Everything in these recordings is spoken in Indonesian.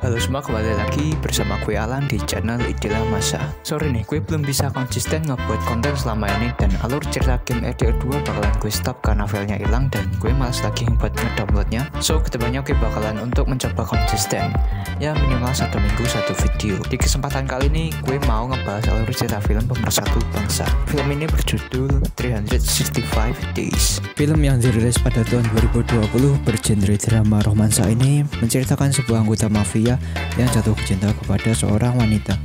Halo semua, kembali lagi bersama gue Alan di channel Idilah Masa. Sorry nih, gue belum bisa konsisten ngebuat konten selama ini, dan alur cerita game RDR 2 bakalan gue stop karena filenya hilang dan gue malas lagi buat ngedownloadnya. So kedepannya gue bakalan untuk mencoba konsisten, ya minimal 1 minggu 1 video. Di kesempatan kali ini gue mau ngebahas alur cerita film Pemersatu Bangsa. Film ini berjudul 365 Days. Film yang dirilis pada tahun 2020 bergenre drama romansa ini menceritakan sebuah anggota mafia yang jatuh cinta kepada seorang wanita,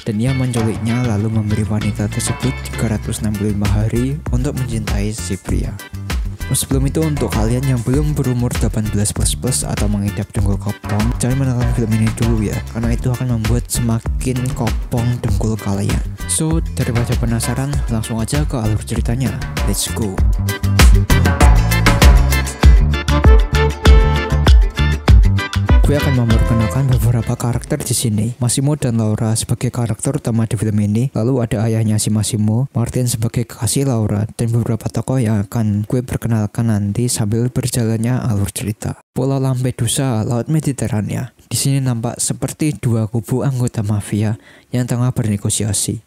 dan ia menculiknya lalu memberi wanita tersebut 365 hari untuk mencintai si pria. Sebelum itu, untuk kalian yang belum berumur 18+ atau mengidap dengkul kopong, jangan menonton film ini dulu ya, karena itu akan membuat semakin kopong dengkul kalian. So, daripada penasaran, langsung aja ke alur ceritanya. Let's go. Gue akan memperkenalkan beberapa karakter di sini. Massimo dan Laura sebagai karakter utama di film ini. Lalu ada ayahnya si Massimo, Martin sebagai kekasih Laura, dan beberapa tokoh yang akan gue perkenalkan nanti sambil berjalannya alur cerita. Pulau Lampedusa, Laut Mediterania. Di sini nampak seperti dua kubu anggota mafia yang tengah bernegosiasi.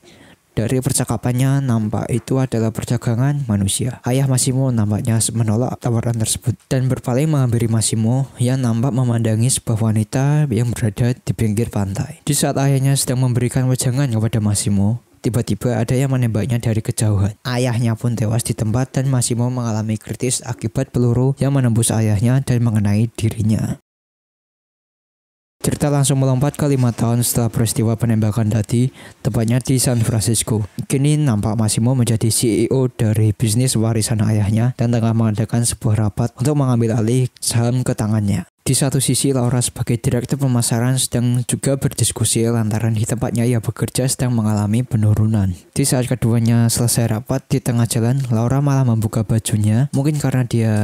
Dari percakapannya nampak itu adalah perdagangan manusia. Ayah Massimo nampaknya menolak tawaran tersebut dan berpaling menghampiri Massimo yang nampak memandangi sebuah wanita yang berada di pinggir pantai. Di saat ayahnya sedang memberikan wejangan kepada Massimo, tiba-tiba ada yang menembaknya dari kejauhan. Ayahnya pun tewas di tempat dan Massimo mengalami kritis akibat peluru yang menembus ayahnya dan mengenai dirinya. Cerita langsung melompat ke 5 tahun setelah peristiwa penembakan tadi, tepatnya di San Francisco. Kini nampak Massimo menjadi CEO dari bisnis warisan ayahnya dan tengah mengadakan sebuah rapat untuk mengambil alih saham ke tangannya. Di satu sisi, Laura sebagai direktur pemasaran sedang juga berdiskusi lantaran di tempatnya ia bekerja sedang mengalami penurunan. Di saat keduanya selesai rapat, di tengah jalan, Laura malah membuka bajunya, mungkin karena dia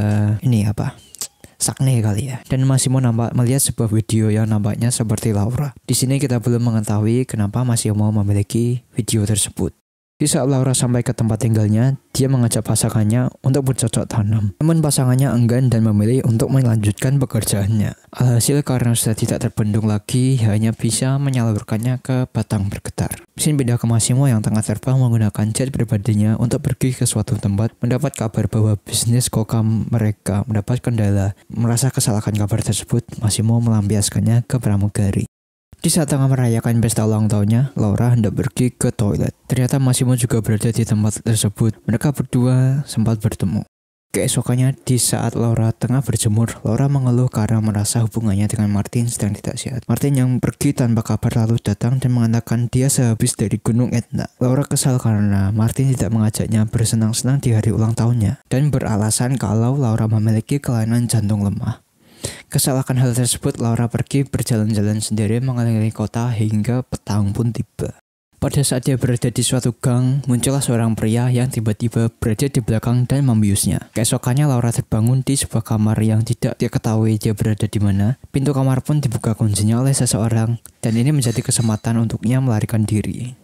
sakne kali ya. Dan Massimo nampak melihat sebuah video yang nampaknya seperti Laura. Di sini kita belum mengetahui kenapa Massimo memiliki video tersebut. Di saat Laura sampai ke tempat tinggalnya, dia mengajak pasangannya untuk bercocok tanam. Namun pasangannya enggan dan memilih untuk melanjutkan pekerjaannya. Alhasil karena sudah tidak terbendung lagi, hanya bisa menyalurkannya ke batang bergetar. Mesin pindah ke Massimo yang tengah terbang menggunakan jet pribadinya untuk pergi ke suatu tempat, mendapat kabar bahwa bisnis koka mereka mendapat kendala. Merasa kesalahan kabar tersebut, Massimo melampiaskannya ke pramugari. Di saat tengah merayakan pesta ulang tahunnya, Laura hendak pergi ke toilet. Ternyata Massimo juga berada di tempat tersebut. Mereka berdua sempat bertemu. Keesokannya, di saat Laura tengah berjemur, Laura mengeluh karena merasa hubungannya dengan Martin sedang tidak sehat. Martin yang pergi tanpa kabar lalu datang dan mengatakan dia sehabis dari Gunung Etna. Laura kesal karena Martin tidak mengajaknya bersenang-senang di hari ulang tahunnya dan beralasan kalau Laura memiliki kelainan jantung lemah. Kesalahan hal tersebut, Laura pergi berjalan-jalan sendiri mengelilingi kota hingga petang pun tiba. Pada saat dia berada di suatu gang, muncullah seorang pria yang tiba-tiba berada di belakang dan membiusnya. Keesokannya Laura terbangun di sebuah kamar yang tidak dia ketahui dia berada di mana. Pintu kamar pun dibuka kuncinya oleh seseorang, dan ini menjadi kesempatan untuknya melarikan diri.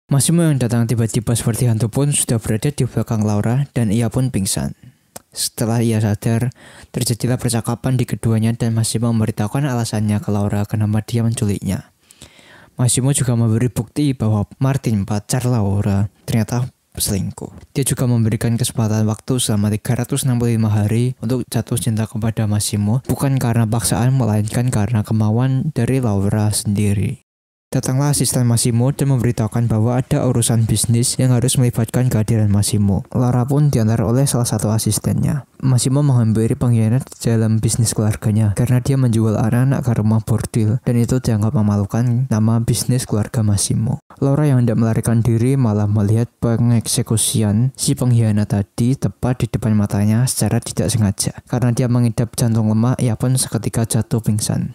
Massimo yang datang tiba-tiba seperti hantu pun sudah berada di belakang Laura dan ia pun pingsan. Setelah ia sadar, terjadilah percakapan di keduanya dan Massimo memberitahukan alasannya ke Laura kenapa dia menculiknya. Massimo juga memberi bukti bahwa Martin, pacar Laura, ternyata selingkuh. Dia juga memberikan kesempatan waktu selama 365 hari untuk jatuh cinta kepada Massimo, bukan karena paksaan melainkan karena kemauan dari Laura sendiri. Datanglah asisten Massimo dan memberitahukan bahwa ada urusan bisnis yang harus melibatkan kehadiran Massimo. Laura pun diantar oleh salah satu asistennya. Massimo menghampiri pengkhianat dalam bisnis keluarganya karena dia menjual anak-anak ke rumah bordil, dan itu dianggap memalukan nama bisnis keluarga Massimo. Laura yang hendak melarikan diri malah melihat pengeksekusian si pengkhianat tadi tepat di depan matanya secara tidak sengaja. Karena dia mengidap jantung lemah, ia pun seketika jatuh pingsan.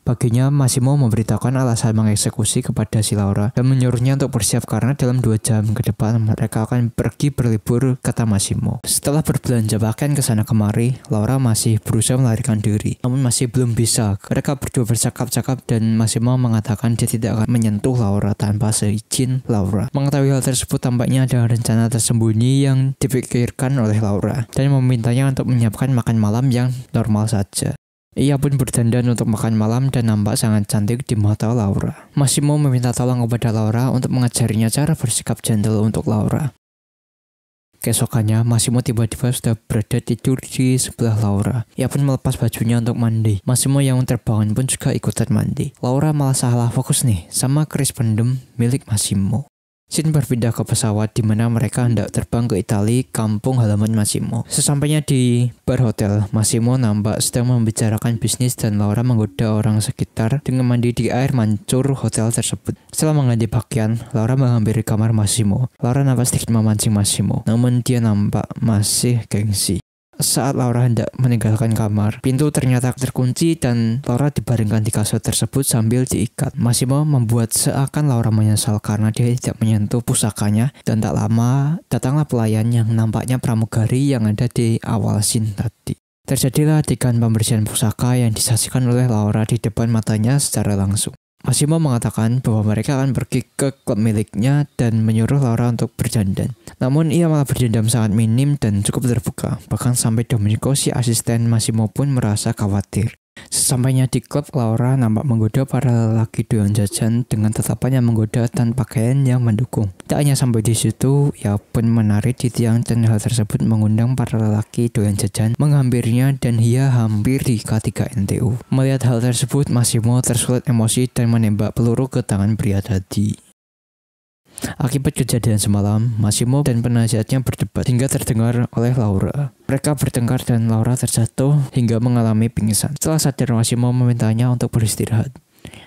Baginya, Massimo memberitahukan alasan mengeksekusi kepada si Laura dan menyuruhnya untuk bersiap karena dalam 2 jam ke depan mereka akan pergi berlibur, kata Massimo. Setelah berbelanja pakaian ke sana kemari, Laura masih berusaha melarikan diri, namun masih belum bisa. Mereka berdua bercakap-cakap dan Massimo mengatakan dia tidak akan menyentuh Laura tanpa seizin Laura. Mengetahui hal tersebut tampaknya ada rencana tersembunyi yang dipikirkan oleh Laura dan memintanya untuk menyiapkan makan malam yang normal saja. Ia pun berdandan untuk makan malam dan nampak sangat cantik di mata Laura. Massimo meminta tolong kepada Laura untuk mengajarinya cara bersikap gentle untuk Laura. Keesokannya, Massimo tiba-tiba sudah berada tidur di sebelah Laura. Ia pun melepas bajunya untuk mandi. Massimo yang terbangun pun juga ikutan mandi. Laura malah salah fokus nih sama keris pendem milik Massimo. Scene berpindah ke pesawat di mana mereka hendak terbang ke Italia, kampung halaman Massimo. Sesampainya di bar hotel, Massimo nampak sedang membicarakan bisnis dan Laura menggoda orang sekitar dengan mandi di air mancur hotel tersebut. Setelah mengganti pakaian, Laura menghampiri kamar Massimo. Laura nampak sedikit memancing Massimo, namun dia nampak masih gengsi. Saat Laura hendak meninggalkan kamar, pintu ternyata terkunci dan Laura dibaringkan di kasur tersebut sambil diikat. Massimo membuat seakan Laura menyesal karena dia tidak menyentuh pusakanya dan tak lama datanglah pelayan yang nampaknya pramugari yang ada di awal scene tadi. Terjadilah adegan pembersihan pusaka yang disaksikan oleh Laura di depan matanya secara langsung. Massimo mengatakan bahwa mereka akan pergi ke klub miliknya dan menyuruh Laura untuk berdandan. Namun ia malah berdandan sangat minim dan cukup terbuka. Bahkan sampai Domenico, si asisten Massimo, pun merasa khawatir. Sesampainya di klub, Laura nampak menggoda para lelaki doyan jajan dengan tatapan yang menggoda dan pakaian yang mendukung. Tak hanya sampai di situ, ia pun menarik di tiang dan hal tersebut mengundang para lelaki doyan jajan menghampirinya dan ia hampir di K3 NTU. Melihat hal tersebut, Massimo tersulut emosi dan menembak peluru ke tangan pria tadi. Akibat kejadian semalam, Massimo dan penasihatnya berdebat hingga terdengar oleh Laura. Mereka bertengkar dan Laura terjatuh hingga mengalami pingsan. Setelah sadar, Massimo memintanya untuk beristirahat.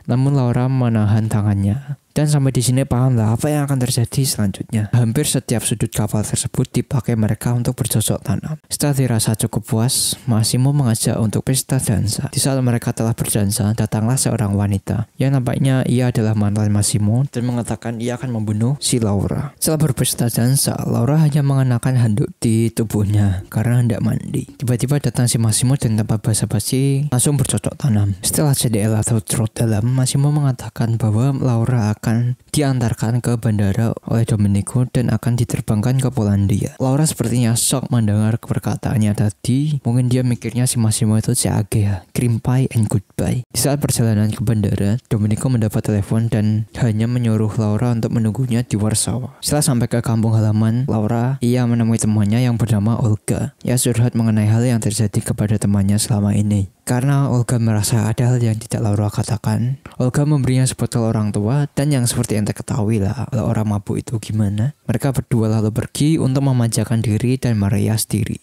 Namun Laura menahan tangannya. Dan sampai di sini pahamlah apa yang akan terjadi selanjutnya. Hampir setiap sudut kapal tersebut dipakai mereka untuk bercocok tanam. Setelah dirasa cukup puas, Massimo mengajak untuk pesta dansa. Di saat mereka telah berdansa, datanglah seorang wanita yang nampaknya ia adalah mantan Massimo dan mengatakan ia akan membunuh si Laura. Setelah berpesta dansa, Laura hanya mengenakan handuk di tubuhnya karena hendak mandi. Tiba-tiba datang si Massimo dan tanpa basa-basi langsung bercocok tanam. Setelah CDL atau trot dalam, Massimo mengatakan bahwa Laura akan diantarkan ke bandara oleh Domenico dan akan diterbangkan ke Polandia. Laura sepertinya shock mendengar perkataannya tadi. Mungkin dia mikirnya si Massimo itu CAG ya, cream pie and goodbye. Di saat perjalanan ke bandara, Domenico mendapat telepon dan hanya menyuruh Laura untuk menunggunya di Warsawa. Setelah sampai ke kampung halaman Laura, ia menemui temannya yang bernama Olga. Ia curhat mengenai hal yang terjadi kepada temannya selama ini. Karena Olga merasa ada hal yang tidak Laura katakan, Olga memberinya sebotol orang tua dan yang seperti ente ketahui lah, kalau orang mabuk itu gimana. Mereka berdua lalu pergi untuk memanjakan diri dan merias diri.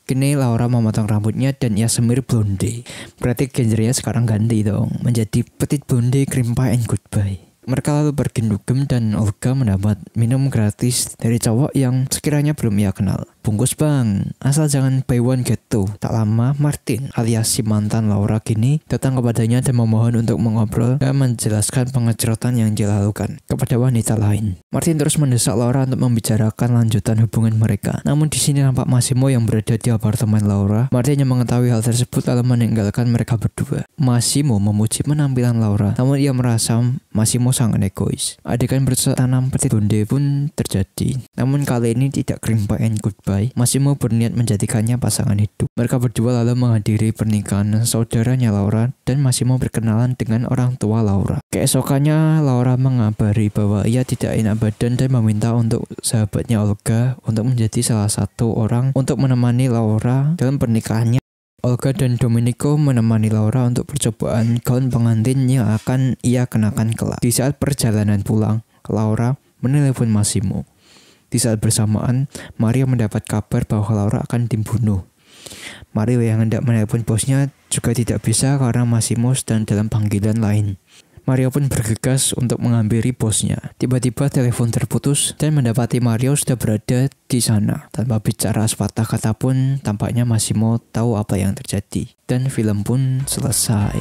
Kini Laura memotong rambutnya dan ia semir blonde. Berarti gendernya sekarang ganti dong, menjadi petit blonde cream pie and goodbye. Mereka lalu pergi dugem dan Olga mendapat minum gratis dari cowok yang sekiranya belum ia kenal. Bungkus bang, asal jangan buy one get two. Tak lama, Martin alias si mantan Laura kini datang kepadanya dan memohon untuk mengobrol dan menjelaskan pengecerotan yang dia lakukan kepada wanita lain. Martin terus mendesak Laura untuk membicarakan lanjutan hubungan mereka. Namun di sini nampak Massimo yang berada di apartemen Laura. Martin yang mengetahui hal tersebut lalu meninggalkan mereka berdua. Massimo memuji penampilan Laura, namun ia merasa Massimo sangat egois. Adegan bercocok tanam petit blonde pun terjadi. Namun kali ini tidak cream pie and goodbye. Massimo berniat menjadikannya pasangan hidup. Mereka berdua lalu menghadiri pernikahan saudaranya Laura dan Massimo berkenalan dengan orang tua Laura. Keesokannya Laura mengabari bahwa ia tidak enak badan dan meminta untuk sahabatnya Olga untuk menjadi salah satu orang untuk menemani Laura dalam pernikahannya. Olga dan Domenico menemani Laura untuk percobaan gaun pengantin yang akan ia kenakan kelak. Di saat perjalanan pulang, Laura menelepon Massimo. Di saat bersamaan, Mario mendapat kabar bahwa Laura akan dibunuh. Mario yang hendak menelepon bosnya juga tidak bisa karena Massimo sedang dalam panggilan lain. Mario pun bergegas untuk menghampiri bosnya. Tiba-tiba telepon terputus dan mendapati Mario sudah berada di sana. Tanpa bicara sepatah kata pun, tampaknya Massimo tahu apa yang terjadi. Dan film pun selesai.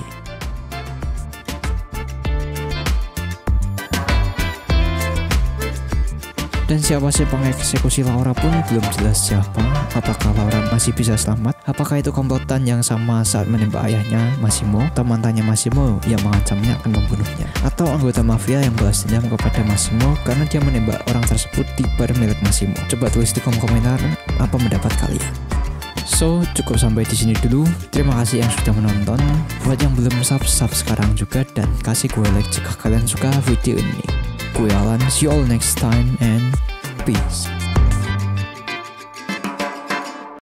Dan siapa sih pengeksekusi Laura pun belum jelas siapa. Apakah Laura masih bisa selamat? Apakah itu komplotan yang sama saat menembak ayahnya Massimo, atau mantannya Massimo yang mengancamnya akan membunuhnya, atau anggota mafia yang balas dendam kepada Massimo karena dia menembak orang tersebut di bar milik Massimo? Coba tulis di kolom komentar apa pendapat kalian. So, cukup sampai di sini dulu. Terima kasih yang sudah menonton. Buat yang belum subscribe sekarang juga, dan kasih gue like jika kalian suka video ini. Gue Alan, see you all next time and peace.